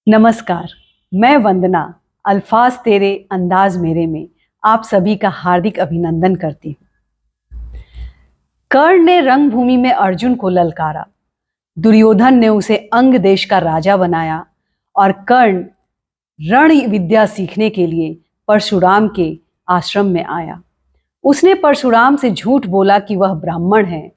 नमस्कार। मैं वंदना अल्फाज तेरे अंदाज मेरे में आप सभी का हार्दिक अभिनंदन करती हूँ। कर्ण ने रणभूमि में अर्जुन को ललकारा, दुर्योधन ने उसे अंग देश का राजा बनाया और कर्ण रण विद्या सीखने के लिए परशुराम के आश्रम में आया। उसने परशुराम से झूठ बोला कि वह ब्राह्मण है।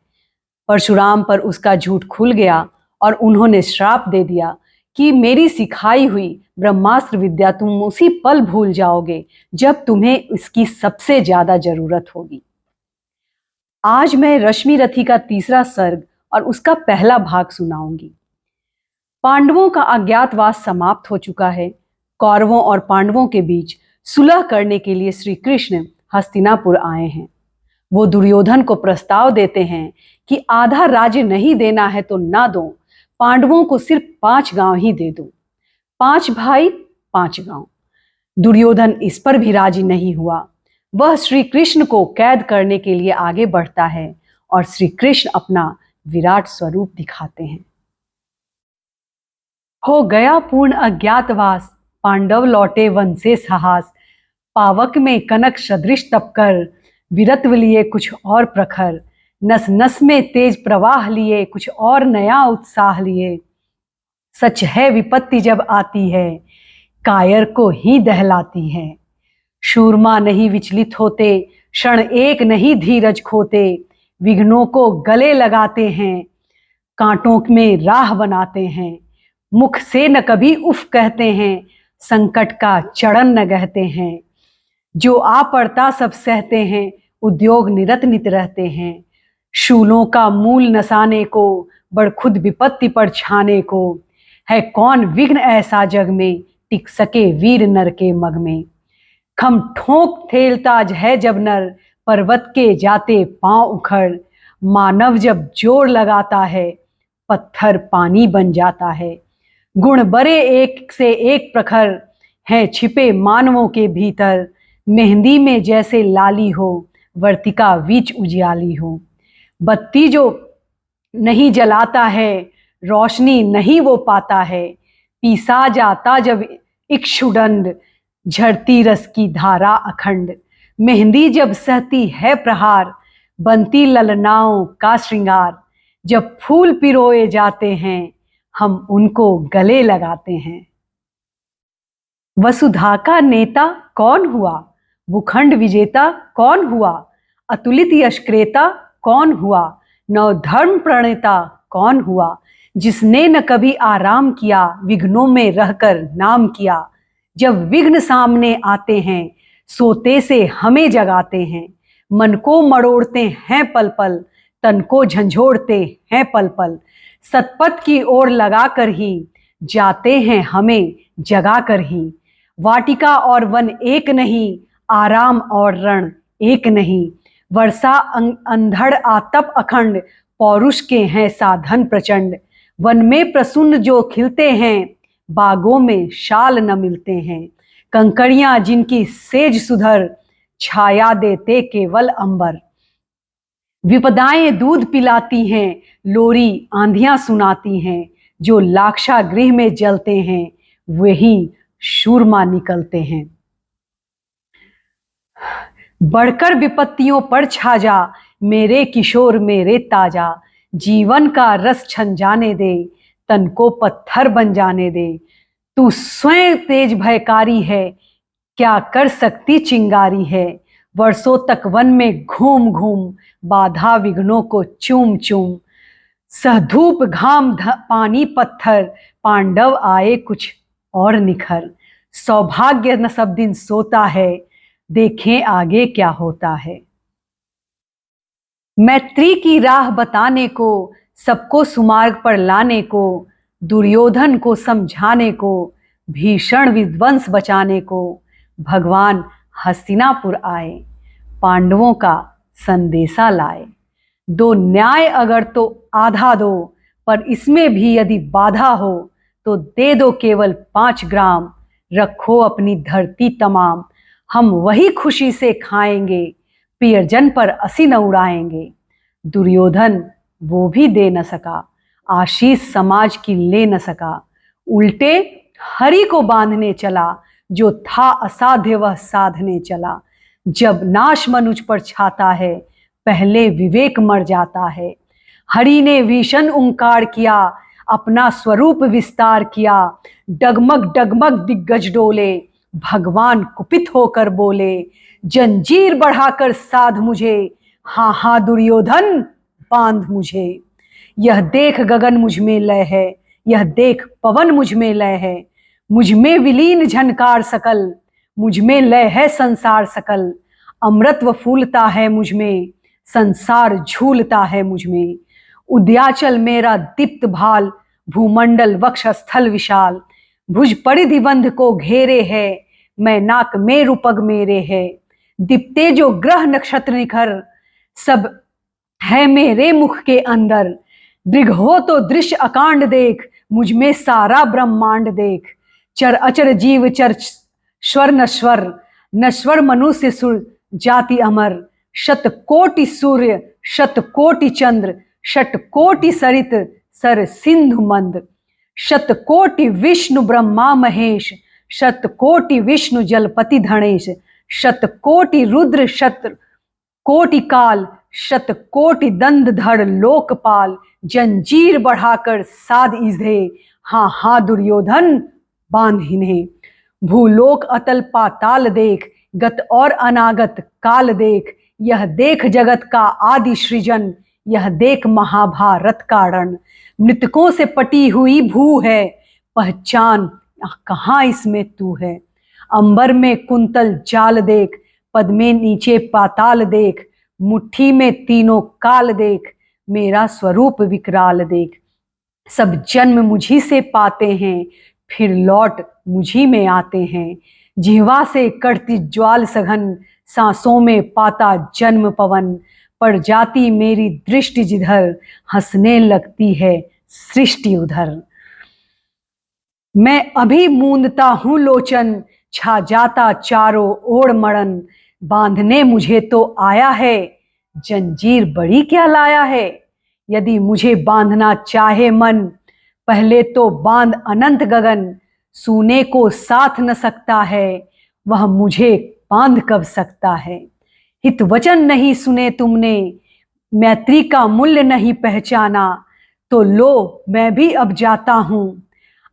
परशुराम पर उसका झूठ खुल गया और उन्होंने श्राप दे दिया कि मेरी सिखाई हुई ब्रह्मास्त्र विद्या तुम उसी पल भूल जाओगे जब तुम्हें इसकी सबसे ज्यादा जरूरत होगी। आज मैं रश्मि रथी का तीसरा सर्ग और उसका पहला भाग सुनाऊंगी। पांडवों का अज्ञातवास समाप्त हो चुका है। कौरवों और पांडवों के बीच सुलह करने के लिए श्री कृष्ण हस्तिनापुर आए हैं। वो दुर्योधन को प्रस्ताव देते हैं कि आधा राज्य नहीं देना है तो ना दो, पांडवों को सिर्फ 5 गांव ही दे दो। 5 भाई 5 गांव। दुर्योधन इस पर भी राजी नहीं हुआ। वह श्री कृष्ण को कैद करने के लिए आगे बढ़ता है और श्री कृष्ण अपना विराट स्वरूप दिखाते हैं। हो गया पूर्ण अज्ञातवास, पांडव लौटे वन से साहस। पावक में कनक सदृश तपकर, वीरत्व लिए कुछ और प्रखर। नस नस में तेज प्रवाह लिए, कुछ और नया उत्साह लिए। सच है विपत्ति जब आती है, कायर को ही दहलाती है। शूरमा नहीं विचलित होते, क्षण एक नहीं धीरज खोते। विघ्नों को गले लगाते हैं, कांटों में राह बनाते हैं। मुख से न कभी उफ कहते हैं, संकट का चढ़न न गहते हैं। जो आ पड़ता सब सहते हैं, उद्योग निरत नित रहते हैं। शूलों का मूल नसाने को, बड़ खुद विपत्ति पर छाने को। है कौन विघ्न ऐसा जग में, टिक सके वीर नर के मग में। खम ठोंक ठेलता है जब नर, पर्वत के जाते पांव उखड़। मानव जब जोर लगाता है, पत्थर पानी बन जाता है। गुण बड़े एक से एक प्रखर, हैं छिपे मानवों के भीतर। मेहंदी में जैसे लाली हो, वर्तिका बीच उजियाली हो। बत्ती जो नहीं जलाता है, रोशनी नहीं वो पाता है। पीसा जाता जब इक्षुदंड, झरती रस की धारा अखंड। मेहंदी जब सहती है प्रहार, बनती ललनाओं का श्रृंगार। जब फूल पिरोए जाते हैं, हम उनको गले लगाते हैं। वसुधा का नेता कौन हुआ, भूखंड विजेता कौन हुआ। अतुलित यश क्रेता कौन हुआ, नव धर्म प्रणेता कौन हुआ। जिसने न कभी आराम किया, विघ्नों में रहकर नाम किया। जब विघ्न सामने आते हैं, सोते से हमें जगाते हैं। मन को मरोड़ते हैं पल पल, तन को झंझोड़ते हैं पल पल। सतपथ की ओर लगाकर ही, जाते हैं हमें जगाकर ही। वाटिका और वन एक नहीं, आराम और रण एक नहीं। वर्षा अंधड़ आतप अखंड, पौरुष के हैं साधन प्रचंड। वन में प्रसून जो खिलते हैं, बागों में शाल न मिलते हैं। कंकड़ियां जिनकी सेज सुधर, छाया देते केवल अंबर। विपदाएं दूध पिलाती हैं, लोरी आंधियां सुनाती हैं। जो लाक्षा गृह में जलते हैं, वही शूरमा निकलते हैं। बढ़कर विपत्तियों पर छा जा, मेरे किशोर मेरे ताजा। जीवन का रस छन जाने दे, तन को पत्थर बन जाने दे। तू स्वयं तेज भयकारी है, क्या कर सकती चिंगारी है। वर्षों तक वन में घूम घूम, बाधा विघ्नों को चूम चूम। सहधूप घाम पानी पत्थर, पांडव आए कुछ और निखर। सौभाग्य न सब दिन सोता है, देखें आगे क्या होता है। मैत्री की राह बताने को, सबको सुमार्ग पर लाने को। दुर्योधन को समझाने को, भीषण विध्वंस बचाने को। भगवान हस्तिनापुर आए, पांडवों का संदेशा लाए। दो न्याय अगर तो आधा दो, पर इसमें भी यदि बाधा हो, तो दे दो केवल 5 ग्राम। रखो अपनी धरती तमाम, हम वही खुशी से खाएंगे। प्रियजन पर असी न उड़ाएंगे। दुर्योधन वो भी दे न सका, आशीष समाज की ले न सका। उल्टे हरि को बांधने चला, जो था असाध्य वह साधने चला। जब नाश मनुज पर छाता है, पहले विवेक मर जाता है। हरि ने भीषण ओंकार किया, अपना स्वरूप विस्तार किया। डगमग डगमग दिग्गज डोले, भगवान कुपित होकर बोले, जंजीर बढ़ाकर साध मुझे, हाँ हाँ दुर्योधन बांध मुझे। यह देख गगन मुझ में लय है, यह देख पवन मुझ में लय है। मुझ में विलीन झनकार सकल, मुझ में लय है संसार सकल। अमृतत्व फूलता है मुझ में, संसार झूलता है मुझ में। उद्याचल मेरा दीप्त भाल, भूमंडल वक्षस्थल विशाल। भुज परिधि बंध को घेरे है, मैं नाक मेरु पग मेरे है। दीप्ते जो ग्रह नक्षत्र निखर, सब है मेरे मुख के अंदर। दृढ़ हो तो दृश्य अकांड देख, मुझ में सारा ब्रह्मांड देख। चर अचर जीव चर स्वर नश्वर, नश्वर मनुष्य सुर जाति अमर। शत कोटि सूर्य शत कोटि चंद्र, शत कोटि सरित सर सिंधु मंद। शत कोटि विष्णु ब्रह्मा महेश, शत कोटि विष्णु जलपति धनेश। शत कोटि रुद्र शत कोटि काल, शत कोटि दंडधर लोकपाल। जंजीर बढ़ाकर साध इन्हें, हाँ हाँ दुर्योधन बांध इन्हें। भूलोक अतल पाताल देख, गत और अनागत काल देख। यह देख जगत का आदि सृजन, यह देख महाभारत का रण। मृतकों से पटी हुई भू है, पहचान कहाँ इसमें तू है। अंबर में कुंतल जाल देख, पद में नीचे पाताल देख। मुट्ठी में तीनों काल देख, मेरा स्वरूप विकराल देख। सब जन्म मुझी से पाते हैं, फिर लौट मुझी में आते हैं। जिह्वा से कड़ती ज्वाल सघन, सांसों में पाता जन्म पवन। पड़ जाती मेरी दृष्टि जिधर, हंसने लगती है सृष्टि उधर। मैं अभी मूंदता हूँ लोचन, छा जाता चारों ओर मड़न। बांधने मुझे तो आया है, जंजीर बड़ी क्या लाया है। यदि मुझे बांधना चाहे मन, पहले तो बांध अनंत गगन। सूने को साथ न सकता है, वह मुझे बांध कब सकता है। हित वचन नहीं सुने तुमने, मैत्री का मूल्य नहीं पहचाना। तो लो मैं भी अब जाता हूँ,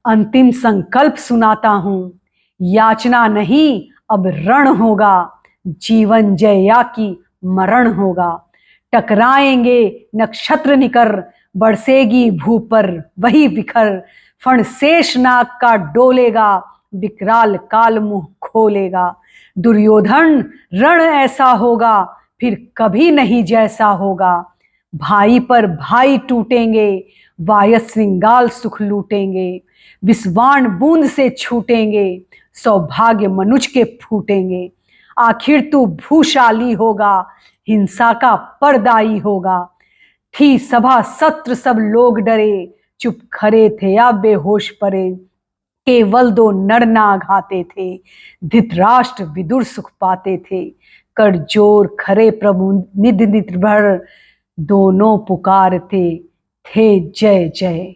अंतिम संकल्प सुनाता हूँ। याचना नहीं अब रण होगा, जीवन जया की मरण होगा। टकराएंगे नक्षत्र निकर, बरसेगी भू पर वही बिखर। फण शेष नाग का डोलेगा, विकराल काल मुंह खोलेगा। दुर्योधन रण ऐसा होगा, फिर कभी नहीं जैसा होगा। भाई पर भाई टूटेंगे, वायस श्रृंगाल सुख लूटेंगे। विस्वाण बूंद से छूटेंगे, सौभाग्य मनुज के फूटेंगे। आखिर तू भूशाली होगा, हिंसा का परदाई होगा। थी सभा सत्र सब लोग डरे, चुप खड़े थे या बेहोश पड़े। केवल दो नर नाग आते थे, धृतराष्ट्र विदुर सुख पाते थे। कर जोर खरे प्रभु निध निध भर, दोनों पुकारते थे जय जय।